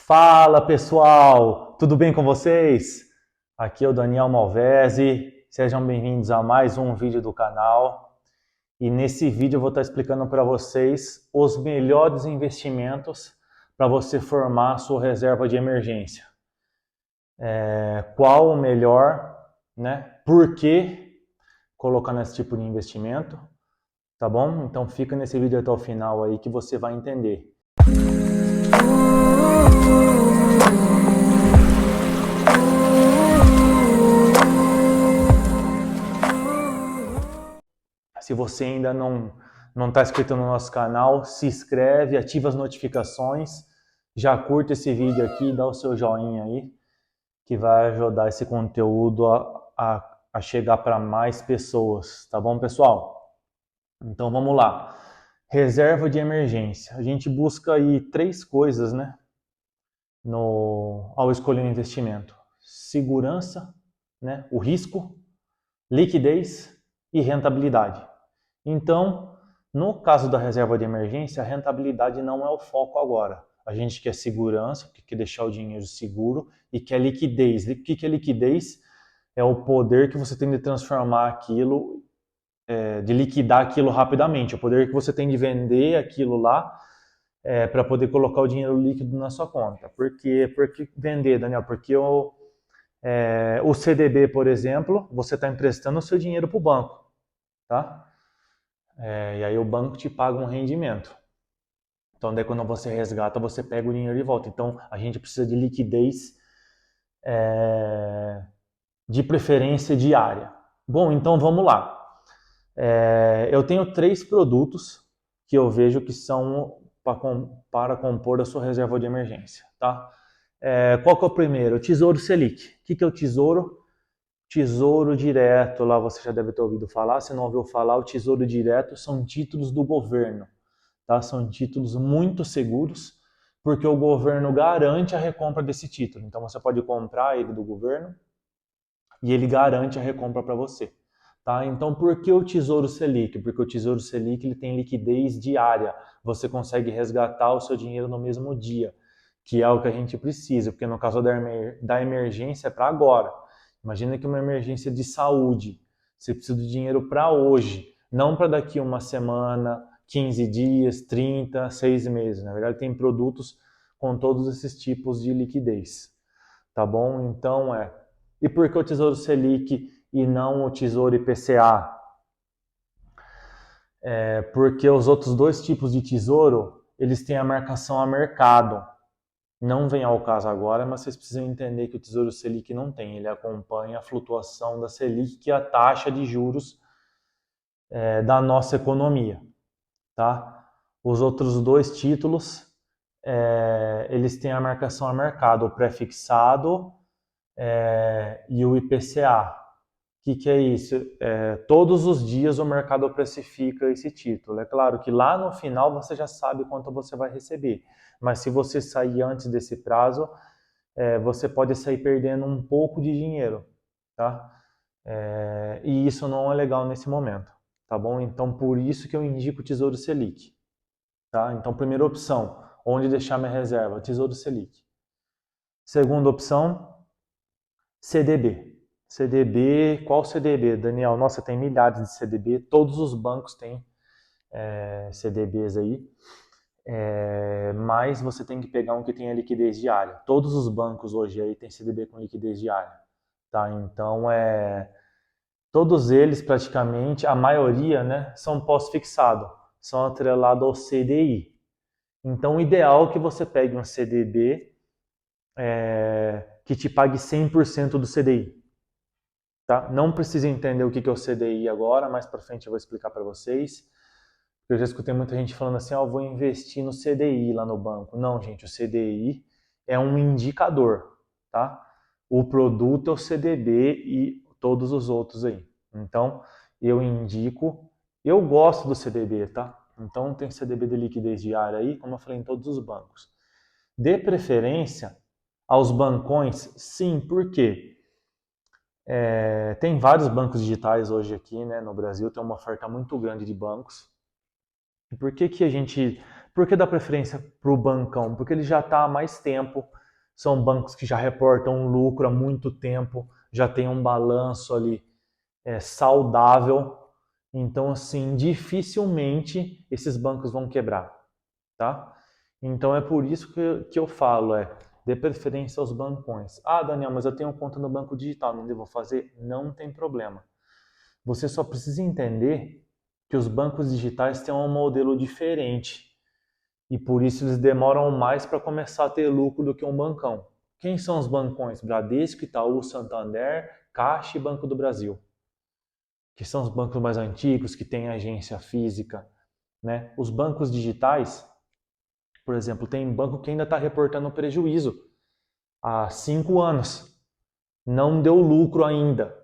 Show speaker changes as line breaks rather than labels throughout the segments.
Fala pessoal, tudo bem com vocês? Aqui é o Daniel Malvese, sejam bem-vindos a mais um vídeo do canal. E nesse vídeo eu vou estar explicando para vocês os melhores investimentos para você formar a sua reserva de emergência. Qual o melhor, né? Por que colocar nesse tipo de investimento, tá bom? Então fica nesse vídeo até o final aí que você vai entender. Se você ainda não está inscrito no nosso canal, se inscreve, ativa as notificações, já curta esse vídeo aqui, dá o seu joinha aí, que vai ajudar esse conteúdo a chegar para mais pessoas, tá bom, pessoal? Então vamos lá. Reserva de emergência. A gente busca aí três coisas, né, ao escolher um investimento: segurança, né, o risco, liquidez e rentabilidade. Então, no caso da reserva de emergência, a rentabilidade não é o foco agora. A gente quer segurança, porque quer deixar o dinheiro seguro, e quer liquidez. O que é liquidez? É o poder que você tem de transformar aquilo, de liquidar aquilo rapidamente, o poder que você tem de vender aquilo lá para poder colocar o dinheiro líquido na sua conta. Por que vender, Daniel? Porque o CDB, por exemplo, você está emprestando o seu dinheiro para o banco, tá? E aí o banco te paga um rendimento. Então, daí quando você resgata, você pega o dinheiro de volta. Então, a gente precisa de liquidez, de preferência diária. Bom, então vamos lá. Eu tenho três produtos que eu vejo que são para compor a sua reserva de emergência, tá? Qual que é o primeiro? O Tesouro Selic. O que é o Tesouro? Tesouro Direto, lá você já deve ter ouvido falar. Se não ouviu falar, o Tesouro Direto são títulos do governo. Tá? São títulos muito seguros, porque o governo garante a recompra desse título. Então você pode comprar ele do governo e ele garante a recompra para você. Tá? Então por que o Tesouro Selic? Porque o Tesouro Selic ele tem liquidez diária. Você consegue resgatar o seu dinheiro no mesmo dia, que é o que a gente precisa, porque no caso da emergência é para agora. Imagina que uma emergência de saúde, você precisa de dinheiro para hoje, não para daqui uma semana, 15 dias, 30, 6 meses. Na verdade, tem produtos com todos esses tipos de liquidez. Tá bom? Então E por que o Tesouro Selic e não o Tesouro IPCA? Porque os outros dois tipos de tesouro, eles têm a marcação a mercado. Não vem ao caso agora, mas vocês precisam entender que o Tesouro Selic não tem. Ele acompanha a flutuação da Selic, que é a taxa de juros da nossa economia. Tá? Os outros dois títulos, eles têm a marcação a mercado, o pré-fixado e o IPCA. O que é isso? Todos os dias o mercado precifica esse título. É claro que lá no final você já sabe quanto você vai receber, mas se você sair antes desse prazo, você pode sair perdendo um pouco de dinheiro, tá? E isso não é legal nesse momento, tá bom? Então por isso que eu indico o Tesouro Selic. Tá? Então, primeira opção, onde deixar minha reserva? Tesouro Selic. Segunda opção, CDB. CDB, qual CDB? Daniel, nossa, tem milhares de CDB, todos os bancos têm CDBs aí, mas você tem que pegar um que tenha liquidez diária. Todos os bancos hoje aí têm CDB com liquidez diária. Tá? Então, todos eles praticamente, a maioria, né, são pós-fixado, são atrelados ao CDI. Então, o ideal é que você pegue um CDB que te pague 100% do CDI. Tá? Não precisa entender o que é o CDI agora, mais para frente eu vou explicar para vocês. Eu já escutei muita gente falando assim, eu vou investir no CDI lá no banco. Não, gente, o CDI é um indicador. Tá? O produto é o CDB e todos os outros aí. Então, eu gosto do CDB, tá? Então, tem CDB de liquidez diária aí, como eu falei, em todos os bancos. Dê preferência aos bancões, sim, por quê? Tem vários bancos digitais hoje aqui, né, no Brasil, tem uma oferta muito grande de bancos. E por que a gente Por que dá preferência para o bancão? Porque ele já está há mais tempo, são bancos que já reportam lucro há muito tempo, já tem um balanço ali saudável. Então, assim, dificilmente esses bancos vão quebrar, tá? Então é por isso que eu falo, dê preferência aos bancões. Ah, Daniel, mas eu tenho conta no banco digital, não devo fazer? Não tem problema. Você só precisa entender que os bancos digitais têm um modelo diferente e por isso eles demoram mais para começar a ter lucro do que um bancão. Quem são os bancões? Bradesco, Itaú, Santander, Caixa e Banco do Brasil, que são os bancos mais antigos, que têm agência física, né? Os bancos digitais, por exemplo, tem banco que ainda está reportando prejuízo há 5 anos. Não deu lucro ainda.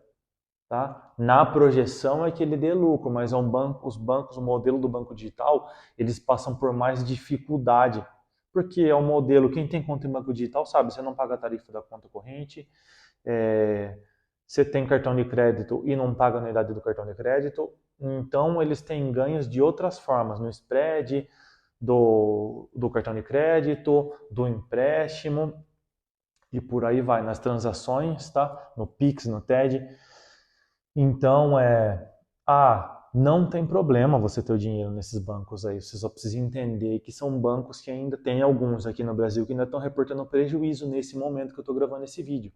Tá? Na projeção é que ele dê lucro, mas os bancos, o modelo do banco digital, eles passam por mais dificuldade. Porque é um modelo, quem tem conta em banco digital sabe, você não paga a tarifa da conta corrente, você tem cartão de crédito e não paga a anuidade do cartão de crédito, então eles têm ganhos de outras formas, no spread, do cartão de crédito, do empréstimo e por aí vai, nas transações, tá? No Pix, no TED. Então, não tem problema você ter o dinheiro nesses bancos aí. Você só precisa entender que são bancos que ainda tem alguns aqui no Brasil que ainda estão reportando prejuízo nesse momento que eu estou gravando esse vídeo.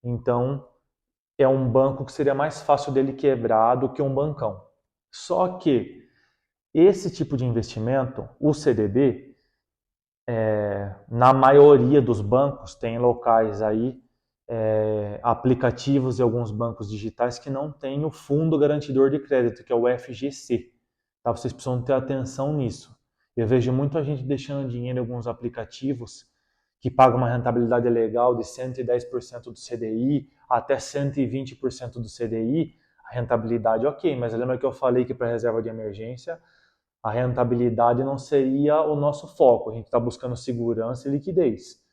Então, é um banco que seria mais fácil dele quebrar do que um bancão. Só que esse tipo de investimento, o CDB, na maioria dos bancos, tem locais aí, aplicativos e alguns bancos digitais que não têm o Fundo Garantidor de Crédito, que é o FGC. Tá? Vocês precisam ter atenção nisso. Eu vejo muita gente deixando dinheiro em alguns aplicativos que pagam uma rentabilidade legal de 110% do CDI até 120% do CDI. A rentabilidade ok, mas lembra que eu falei que para reserva de emergência a rentabilidade não seria o nosso foco. A gente está buscando segurança e liquidez.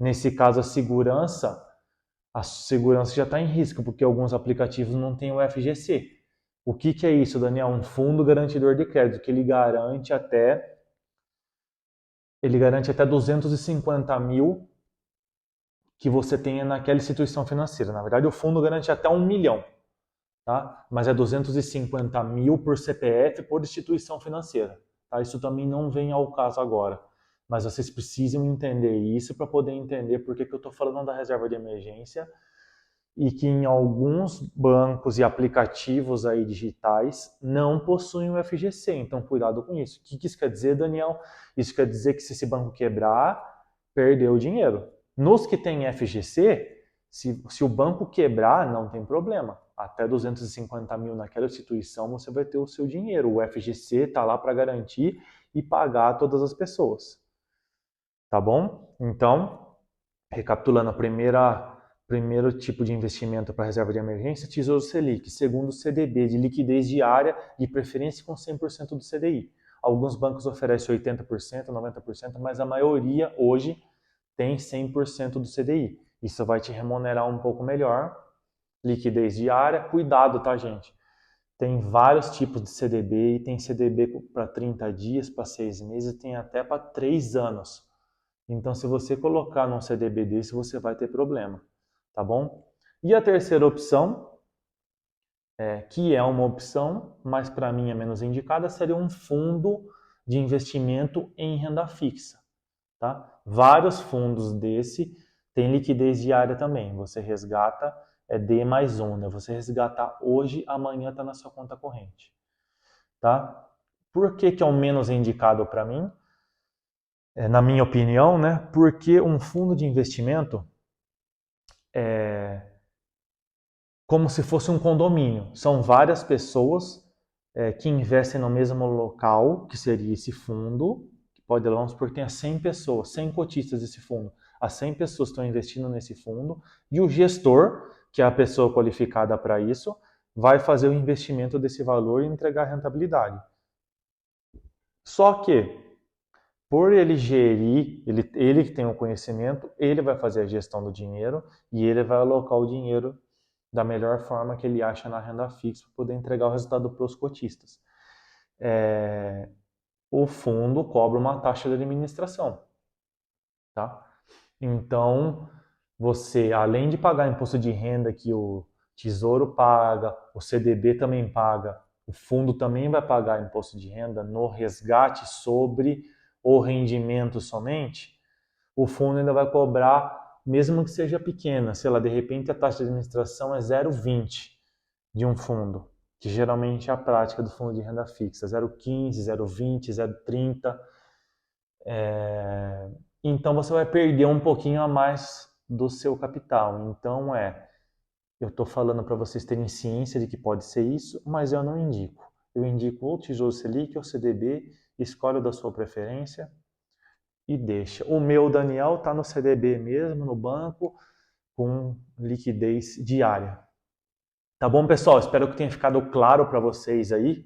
Nesse caso, a segurança já está em risco, porque alguns aplicativos não têm o FGC. O que é isso, Daniel? Um fundo garantidor de crédito, que ele garante até 250 mil que você tenha naquela instituição financeira. Na verdade, o fundo garante até 1 milhão, tá? Mas é 250 mil por CPF por instituição financeira. Tá? Isso também não vem ao caso agora. Mas vocês precisam entender isso para poder entender por que eu estou falando da reserva de emergência e que em alguns bancos e aplicativos aí digitais não possuem o FGC. Então, cuidado com isso. O que isso quer dizer, Daniel? Isso quer dizer que se esse banco quebrar, perdeu o dinheiro. Nos que tem FGC, se o banco quebrar, não tem problema. Até 250 mil naquela instituição você vai ter o seu dinheiro. O FGC está lá para garantir e pagar todas as pessoas. Tá bom? Então, recapitulando, primeiro tipo de investimento para reserva de emergência, Tesouro Selic. Segundo, CDB, de liquidez diária, de preferência com 100% do CDI. Alguns bancos oferecem 80%, 90%, mas a maioria hoje tem 100% do CDI. Isso vai te remunerar um pouco melhor. Liquidez diária, cuidado, tá, gente? Tem vários tipos de CDB, e tem CDB para 30 dias, para 6 meses, tem até para 3 anos. Então, se você colocar num CDB desse, você vai ter problema, tá bom? E a terceira opção, que é uma opção, mas para mim é menos indicada, seria um fundo de investimento em renda fixa, tá? Vários fundos desse têm liquidez diária também. Você resgata, D mais 1, né? Você resgatar hoje, amanhã está na sua conta corrente, tá? Por que é o menos indicado para mim? Na minha opinião, né? Porque um fundo de investimento é como se fosse um condomínio. São várias pessoas que investem no mesmo local, que seria esse fundo, que pode, vamos supor que tenha 100 pessoas, 100 cotistas desse fundo. As 100 pessoas estão investindo nesse fundo e o gestor, que é a pessoa qualificada para isso, vai fazer o investimento desse valor e entregar a rentabilidade. Só que por ele gerir, ele que tem o conhecimento, ele vai fazer a gestão do dinheiro e ele vai alocar o dinheiro da melhor forma que ele acha na renda fixa para poder entregar o resultado para os cotistas. o fundo cobra uma taxa de administração, tá? Então, você, além de pagar imposto de renda que o Tesouro paga, o CDB também paga, o fundo também vai pagar imposto de renda no resgate sobre o rendimento somente, o fundo ainda vai cobrar, mesmo que seja pequena, sei lá, de repente a taxa de administração é 0,20 de um fundo, que geralmente é a prática do fundo de renda fixa, 0,15, 0,20, 0,30. Então você vai perder um pouquinho a mais do seu capital. Então eu estou falando para vocês terem ciência de que pode ser isso, mas eu não indico. Eu indico ou Tesouro Selic ou CDB, escolhe o da sua preferência e deixa. O meu, Daniel, está no CDB mesmo, no banco, com liquidez diária. Tá bom, pessoal? Espero que tenha ficado claro para vocês aí.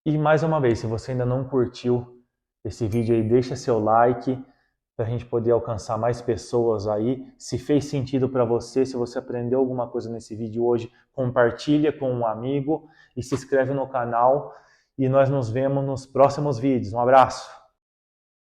E mais uma vez, se você ainda não curtiu esse vídeo aí, deixa seu like para a gente poder alcançar mais pessoas aí. Se fez sentido para você, se você aprendeu alguma coisa nesse vídeo hoje, compartilha com um amigo e se inscreve no canal. E nós nos vemos nos próximos vídeos. Um abraço!